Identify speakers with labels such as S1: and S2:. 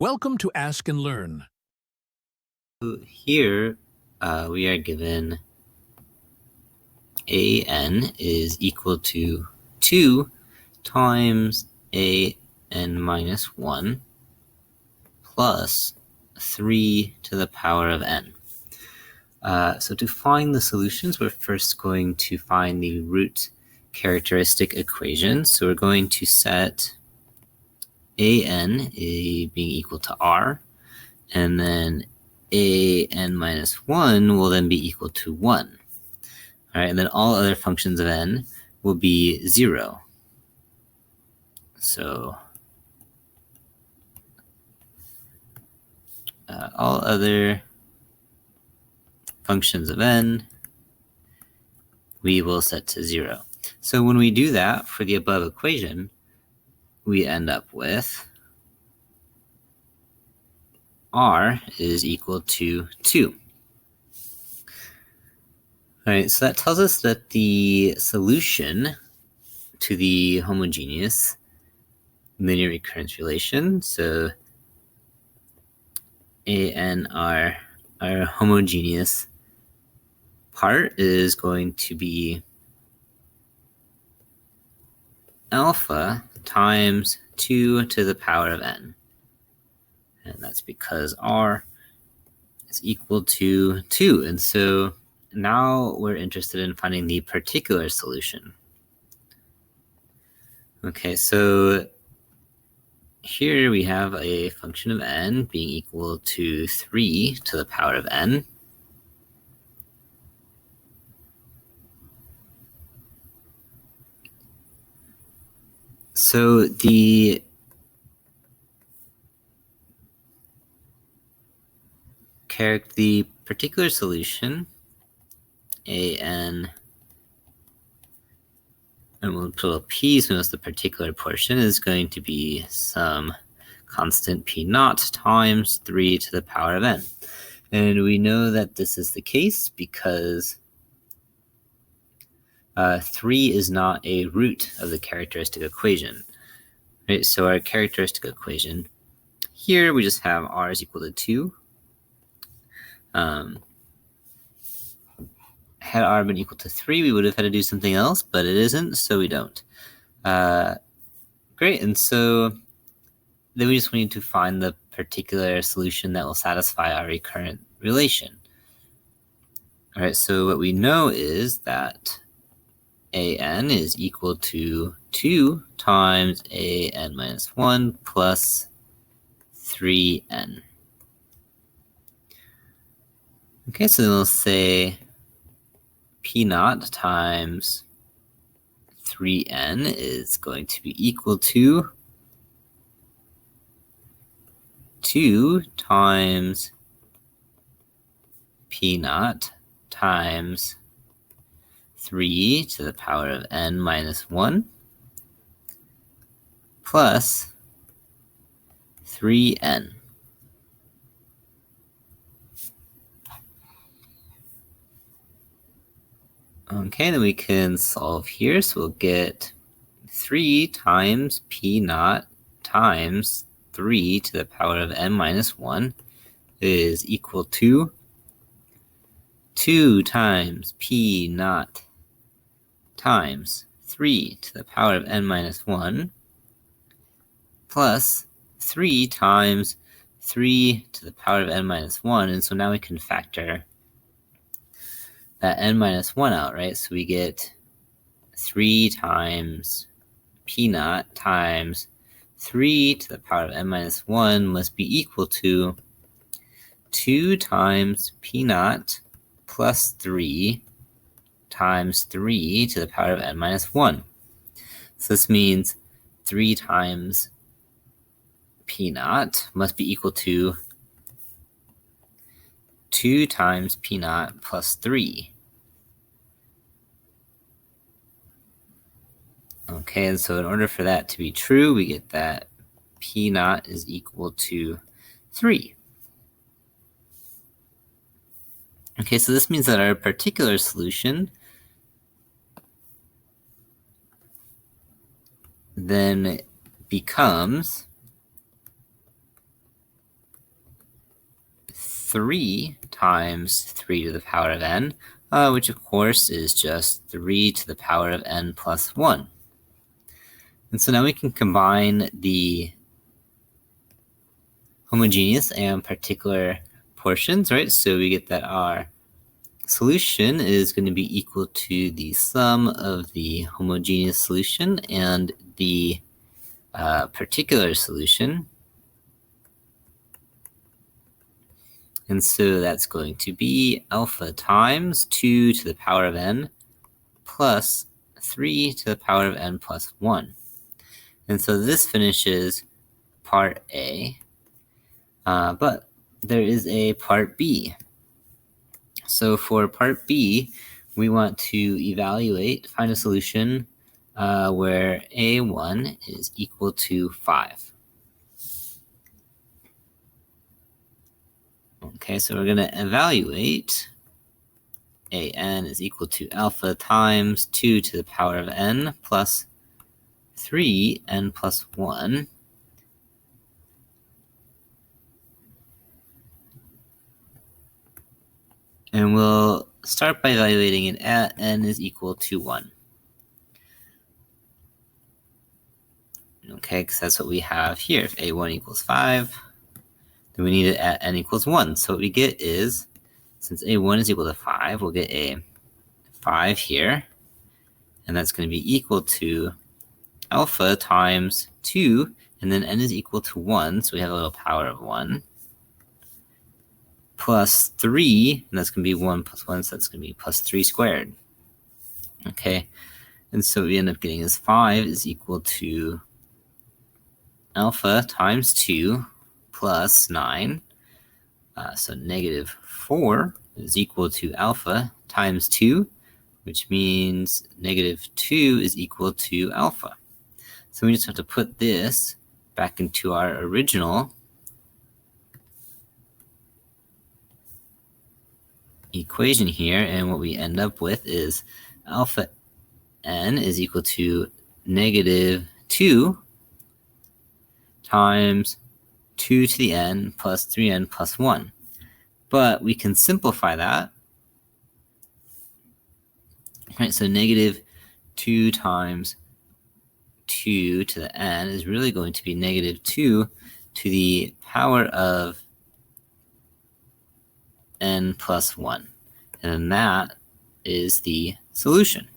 S1: Welcome to Ask and Learn.
S2: Here we are given an is equal to 2 times an minus 1 plus 3 to the power of n. So to find the solutions, we're first going to find the root characteristic equation. So we're going to set an being equal to r, and then an minus 1 will then be equal to 1. All right, and then all other functions of n will be 0. So all other functions of n we will set to 0. So when we do that for the above equation, we end up with r is equal to 2. All right, so that tells us that the solution to the homogeneous linear recurrence relation, so our homogeneous part is going to be alpha times 2 to the power of n. And that's because r is equal to 2. And so now we're interested in finding the particular solution. Okay, so here we have a function of n being equal to 3 to the power of n. So the particular solution, an, and we'll put a p, so it's the particular portion, is going to be some constant p naught times 3 to the power of n. And we know that this is the case because 3 is not a root of the characteristic equation. Right, so our characteristic equation, here we just have r is equal to 2. Had r been equal to 3, we would have had to do something else, but it isn't, so we don't. Great, and so then we just need to find the particular solution that will satisfy our recurrent relation. All right, so what we know is that an is equal to 2 times an minus 1 plus 3n. Okay, so then we'll say p naught times 3n is going to be equal to 2 times p naught times 3 to the power of n minus 1 plus 3n. Okay, then we can solve here. So we'll get 3 times p naught times 3 to the power of n minus 1 is equal to 2 times p naught times 3 to the power of n minus 1 plus 3 times 3 to the power of n minus 1. And so now we can factor that n minus 1 out, right? So we get 3 times p naught times 3 to the power of n minus 1 must be equal to 2 times p naught plus 3 times 3 to the power of n minus 1. So this means 3 times p naught must be equal to 2 times p naught plus 3. Okay, and so in order for that to be true, we get that p naught is equal to 3. Okay, so this means that our particular solution then becomes 3 times 3 to the power of n, which of course is just 3 to the power of n plus 1. And so now we can combine the homogeneous and particular portions, right? So we get that our solution is going to be equal to the sum of the homogeneous solution and the particular solution. And so that's going to be alpha times 2 to the power of n plus 3 to the power of n plus 1. And so this finishes part A, but there is a part B. So for part B, we want to find a solution where A1 is equal to 5. Okay, so we're going to evaluate an is equal to alpha times 2 to the power of n plus 3n plus 1. And we'll start by evaluating it at n is equal to 1. Okay, because that's what we have here. If a1 equals 5, then we need it at n equals 1. So what we get is, since a1 is equal to 5, we'll get a 5 here. And that's going to be equal to alpha times 2, and then n is equal to 1, so we have a little power of 1, plus 3, and that's going to be 1 plus 1, so that's going to be plus 3 squared. Okay, and so what we end up getting is 5 is equal to alpha times 2 plus 9, so negative 4 is equal to alpha times 2, which means negative 2 is equal to alpha. So we just have to put this back into our original equation here, and what we end up with is alpha n is equal to negative 2 times 2 to the n plus 3n plus 1. But we can simplify that. Right, so negative 2 times 2 to the n is really going to be negative 2 to the power of n plus 1. And that is the solution.